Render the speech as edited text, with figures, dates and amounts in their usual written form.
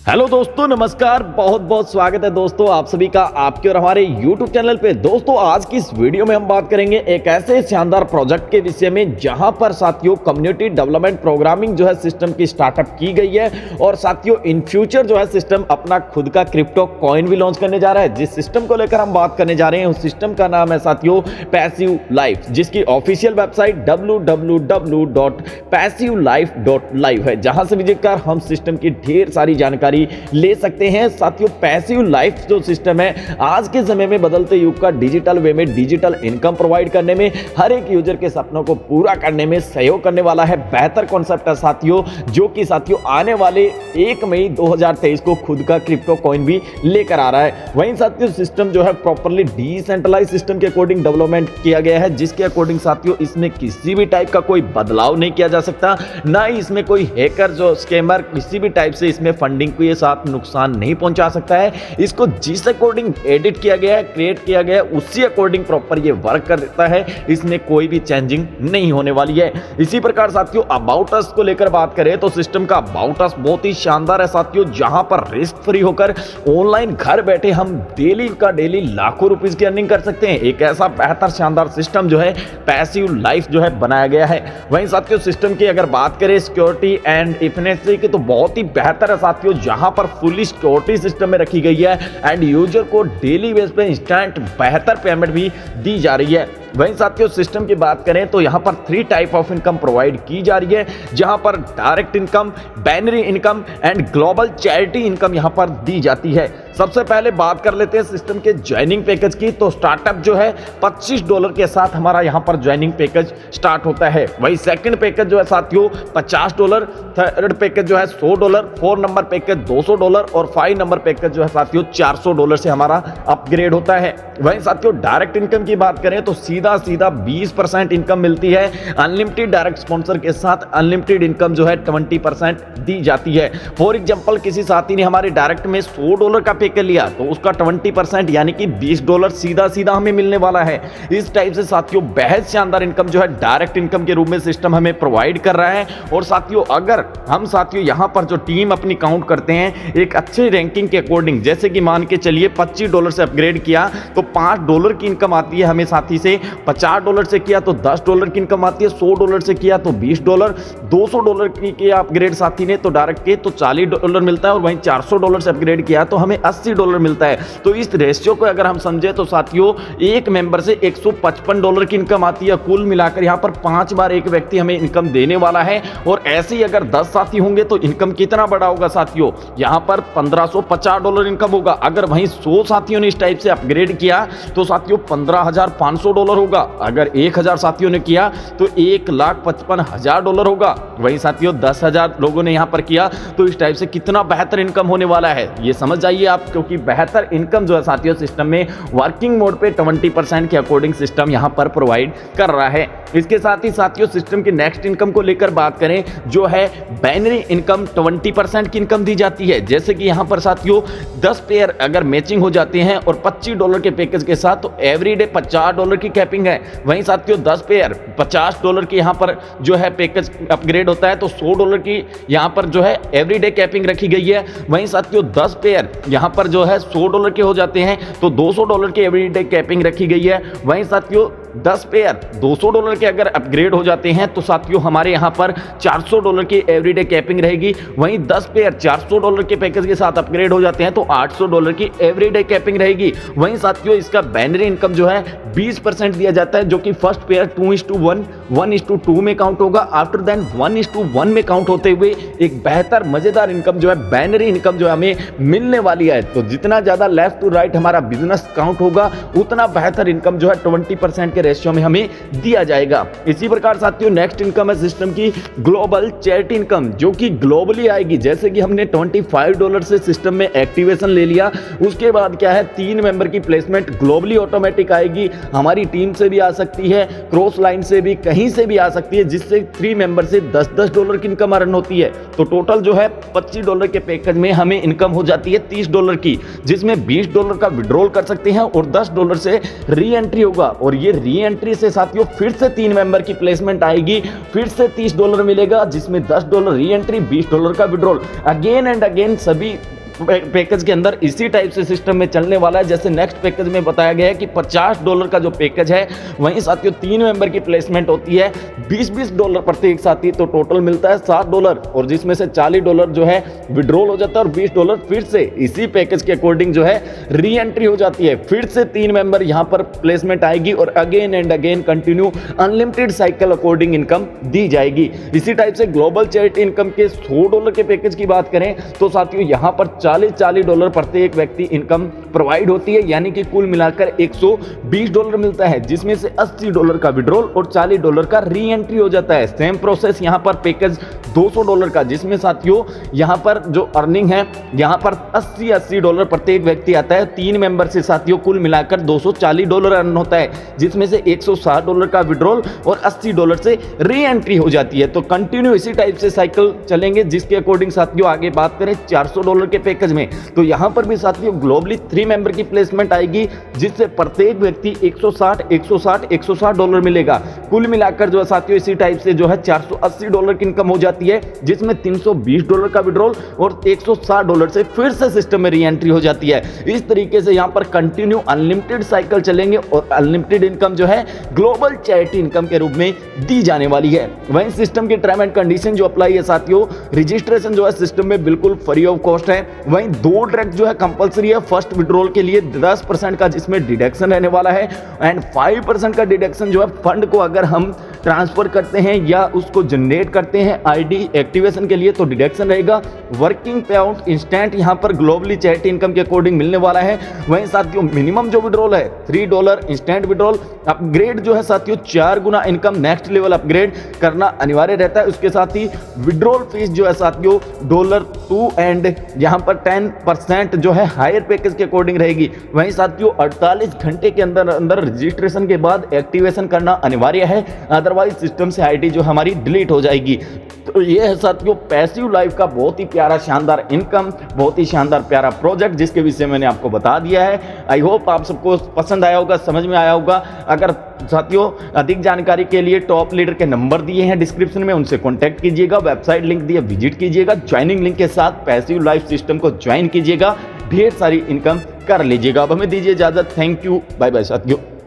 Hello दोस्तों, नमस्कार। बहुत बहुत स्वागत है दोस्तों आप सभी का आपके और हमारे YouTube चैनल पे। दोस्तों आज की इस वीडियो में हम बात करेंगे एक ऐसे शानदार प्रोजेक्ट के विषय में जहां पर साथियों कम्युनिटी डेवलपमेंट प्रोग्रामिंग जो है सिस्टम की स्टार्टअप की गई है और साथियों इन फ्यूचर जो है सिस्टम अपना खुद का क्रिप्टो कॉइन भी लॉन्च करने जा रहा है। जिस सिस्टम को लेकर हम बात करने जा रहे हैं उस सिस्टम का नाम है साथियों पैसिव लाइफ, जिसकी ऑफिशियल वेबसाइट www.passivelife.live है, जहां से विजिट कर हम सिस्टम की ढेर सारी जानकारी ले सकते हैं। साथियों पैसिव लाइफ जो सिस्टम है आज के समय में बदलते युग का डिजिटल वे में डिजिटल इनकम प्रोवाइड करने में, हर एक यूजर के सपनों को पूरा करने में सहयोग करने वाला है। बेहतर कॉन्सेप्ट है साथियों, जो कि साथियों आने वाले 1 मई 2023 को खुद का क्रिप्टो कॉइन भी लेकर आ रहा है। वहीं साथियों सिस्टम जो है प्रॉपर्ली डिसेंट्रलाइज सिस्टम के अकॉर्डिंग डेवलपमेंट किया गया है, जिसके अकॉर्डिंग साथियों इसमें किसी भी टाइप का कोई बदलाव नहीं किया जा सकता, ना ही इसमें कोई हैकर जो स्कैमर किसी भी टाइप से इसमें फंडिंग को साथ नुकसान नहीं पहुंचा सकता है। इसको जिस अकॉर्डिंग एडिट किया गया है, क्रिएट किया गया है, उसी अकॉर्डिंग प्रॉपर ये वर्क करता है। इसमें कोई भी चेंजिंग नहीं होने वाली है। इसी प्रकार साथियों अबाउट अस को लेकर बात करें तो सिस्टम का अबाउट अस बहुत ही शानदार है साथियों, जहां पर रिस्क फ्री होकर ऑनलाइन घर बैठे हम डेली का डेली लाखों रुपीस की अर्निंग कर सकते हैं। एक ऐसा बेहतर शानदार सिस्टम जो है पैसिव लाइफ जो है बनाया गया है। वहीं साथियों सिस्टम की अगर बात करें सिक्योरिटी एंड इफिशिएंसी की तो बहुत ही बेहतर है साथियों, जहां पर फुली सिक्योरिटी सिस्टम में रखी गई है एंड यूजर को डेली बेस पे इंस्टेंट बेहतर पेमेंट भी दी जा रही है। वहीं साथियों सिस्टम की बात करें तो यहां पर 3 टाइप ऑफ इनकम प्रोवाइड की जा रही है, जहां पर direct income, binary income and global charity income यहां पर दी जाती है। सबसे पहले बात कर लेते हैं सिस्टम के ज्वाइनिंग पैकेज की। तो स्टार्टअप जो है $25 के साथ हमारा यहां पर ज्वाइनिंग पैकेज स्टार्ट होता है। वही सेकंड पैकेज जो है साथियों $50, थर्ड पैकेज जो है $100, 4 नंबर पैकेज $200 और 5 नंबर पैकेज जो है साथियों $400 से हमारा अपग्रेड होता है। वहीं साथियों डायरेक्ट इनकम की बात करें तो सीधा 20% इनकम मिलती है। अनलिमिटेड डायरेक्ट स्पॉन्सर के साथ अनलिमिटेड इनकम जो है 20% दी जाती है। फॉर एग्जांपल किसी साथी ने हमारे डायरेक्ट में $100 का पे कर लिया तो उसका 20% यानी कि $20 सीधा हमें मिलने वाला है। इस टाइप से साथियों बेहद शानदार इनकम जो है डायरेक्ट इनकम के रूप में सिस्टम हमें प्रोवाइड कर रहा है। और साथियों अगर हम साथियों यहां पर जो टीम अपनी काउंट करते हैं एक अच्छे रैंकिंग के अकॉर्डिंग, जैसे कि मान के चलिए $25 से अपग्रेड किया तो $5 की इनकम आती है हमें साथी से, $50 से किया तो $10 की इनकम आती है, $100 से किया तो $20, $200 की किया अपग्रेड साथी ने तो डायरेक्ट के तो $40 मिलता है, और वहीं $400 से अपग्रेड किया तो हमें $80 मिलता है। तो इस रेशियो को अगर हम समझे तो साथियों एक मेंबर से $155 की इनकम आती है। कुल मिलाकर यहां पर 5 बार एक व्यक्ति हमें इनकम देने वाला है। और ऐसे ही अगर 10 साथी होंगे तो इनकम कितना बड़ा होगा साथियों, यहां पर $1550 इनकम होगा। अगर वहीं 100 साथियों ने इस टाइप से अपग्रेड किया तो साथियों $15,500 होगा। अगर 1000 साथियों ने किया तो $1,55,000 होगा। वहीं साथियों 10,000 लोगों ने यहां पर किया तो इस टाइप से कितना बेहतर इनकम होने वाला है ये समझ जाइए आप, क्योंकि बेहतर इनकम जो है साथियों सिस्टम में वर्किंग मोड पे 20% के अकॉर्डिंग सिस्टम यहां पर प्रोवाइड कर रहा है। इसके साथ ही साथियों सिस्टम की नेक्स्ट इनकम को लेकर बात करें जो है बाइनरी इनकम, 20% की इनकम दी जाती है। जैसे कि यहां पर साथियों 10 पेयर अगर मैचिंग हो जाते हैं और $25 के पैकेज के साथ तो एवरीडे $50 की कैपिंग है। वहीं साथियों 10 पेयर $50 की यहां पर जो है पैकेज अपग्रेड होता है तो $100 की यहां पर जो है एवरीडे कैपिंग रखी गई है। वहीं साथियों 10 पेयर यहां पर जो है $100 के हो जाते हैं तो $200 की एवरीडे कैपिंग रखी गई है। वहीं साथियों 10 पेयर $200 के अगर अपग्रेड हो जाते हैं तो साथियों हमारे यहां पर $400 की एवरीडे कैपिंग रहेगी। वहीं 10 पेयर $400 के पैकेज के साथ अपग्रेड हो जाते हैं तो $800 की एवरीडे कैपिंग रहेगी। वहीं साथियों इसका बाइनरी इनकम जो है 20% दिया जाता है, जो कि फर्स्ट पेयर 2:1, 1:2 में काउंट होगा। आफ्टर देन 1:1 में काउंट होते हुए एक बेहतर मजेदार इनकम जो है बाइनरी इनकम जो हमें मिलने वाली है। तो जितना ज्यादा लेफ्ट टू राइट हमारा बिजनेस काउंट होगा उतना बेहतर इनकम जो है 20% के रेशियो में हमें दिया जाएगा। इसी प्रकार साथियों नेक्स्ट इनकम है सिस्टम की ग्लोबल चैरिटी इनकम, जो कि ग्लोबली आएगी। जैसे कि हमने $25 से सिस्टम में एक्टिवेशन ले लिया, उसके बाद क्या है 3 मेंबर की प्लेसमेंट ग्लोबली ऑटोमेटिक आएगी। हमारी टीम से भी आ सकती है, क्रॉस लाइन से भी, कहीं से भी आ सकती है, जिससे 3 मेंबर से $10 की इनकम अर्न होती है। तो टोटल जो है $25 के पैकेज में हमें इनकम हो जाती है $30 की, जिसमें $20 का विड्रॉल कर सकते हैं और $10 से री एंट्री होगा। और ये री एंट्री से साथियों फिर से 3 मेंबर की प्लेसमेंट आएगी, फिर से $30 मिलेगा, जिसमें $10 री एंट्री, $20 का विड्रॉल। अगेन एंड अगेन सभी पैकेज के अंदर इसी टाइप से सिस्टम में चलने वाला है। जैसे नेक्स्ट पैकेज में बताया गया है कि $50 का जो पैकेज है, वहीं साथियों 3 मेंबर की प्लेसमेंट होती है, $20 प्रत्येक साथी, तो टोटल मिलता है $60, और जिसमें से $40 जो है विड्रॉल हो जाता है और $20 फिर से इसी पैकेज के अकॉर्डिंग जो है री एंट्री हो जाती है। फिर से 3 मेंबर यहां पर प्लेसमेंट आएगी और again and again continue unlimited cycle according income दी जाएगी। इसी टाइप से ग्लोबल चैरिटी इनकम के $100 के पैकेज की बात करें तो साथियों यहां पर $40 प्रत्येक व्यक्ति इनकम प्रोवाइड होती है, यानी कि कुल मिलाकर $120 मिलता है, जिसमें से $80 का विड्रॉल और $40 का री एंट्री हो जाता है। सेम प्रोसेस यहां पर पैकेज $200 का, जिसमें साथियों यहां पर जो अर्निंग है यहां पर $80 प्रत्येक व्यक्ति आता है। 3 मेंबर से साथियों कुल मिलाकर $240 अर्न होता है, जिसमें से $160 का विड्रॉल और $80 से री एंट्री हो जाती है। तो कंटिन्यू इसी टाइप से साइकिल चलेंगे, जिसके अकॉर्डिंग साथियों आगे बात करें $400 के पैकेज में, तो यहां पर भी साथियों ग्लोबली 3 मेंबर की प्लेसमेंट आएगी, जिससे प्रत्येक व्यक्ति $160 मिलेगा। कुल मिलाकर जो है साथियों इसी टाइप से जो है $480 की इनकम हो जाती है, जिसमें $320 का विड्रॉल और $160 से फिर से सिस्टम में री एंट्री हो जाती है। इस तरीके से यहां पर कंटिन्यू अनलिमिटेड साइकिल चलेंगे और अनलिमिटेड इनकम जो है ग्लोबल चैरिटी इनकम के रूप में दी जाने वाली है। वहीं सिस्टम की टर्म एंड कंडीशन जो अप्लाई है साथियों, रजिस्ट्रेशन जो है सिस्टम में बिल्कुल फ्री ऑफ कॉस्ट है। वहीं 2 ट्रैक जो है कंपलसरी है। फर्स्ट विड्रॉल के लिए 10% का जिसमें डिडक्शन रहने वाला है एंड 5% का डिडक्शन जो है फंड को अगर हम ट्रांसफर करते हैं या उसको जनरेट करते हैं आईडी एक्टिवेशन के लिए तो डिडक्शन रहेगा। वर्किंग पे आउट इंस्टेंट यहां पर ग्लोबली चैरिटी इनकम के अकॉर्डिंग मिलने वाला है। वहीं साथियों मिनिमम जो विड्रॉल है $3 इंस्टेंट विड्रॉल। अपग्रेड जो है साथियों 4 गुना इनकम नेक्स्ट लेवल अपग्रेड करना अनिवार्य रहता है। उसके साथ ही विड्रॉल फीस जो है साथियों $2 एंड यहां पर 10% जो है हायर पैकेज के अकॉर्डिंग रहेगी। वहीं साथियों 48 घंटे के अंदर अंदर रजिस्ट्रेशन के बाद एक्टिवेशन करना अनिवार्य है, अदरवाइज सिस्टम से आईडी जो हमारी डिलीट हो जाएगी। तो ये है साथियों पैसिव लाइफ का बहुत ही प्यारा शानदार इनकम, बहुत ही शानदार प्यारा प्रोजेक्ट, जिसके विषय मैंने आपको बता दिया है। आई होप आप सबको पसंद आया होगा, समझ में आया होगा। अगर साथियों अधिक जानकारी के लिए टॉप लीडर के नंबर दिए हैं डिस्क्रिप्शन में, उनसे कॉन्टैक्ट कीजिएगा, वेबसाइट लिंक दिए विजिट कीजिएगा, ज्वाइनिंग लिंक के साथ पैसिव लाइफ सिस्टम को ज्वाइन कीजिएगा, ढेर सारी इनकम कर लीजिएगा। अब हमें दीजिए इजाजत। थैंक यू, बाय बाय साथियों।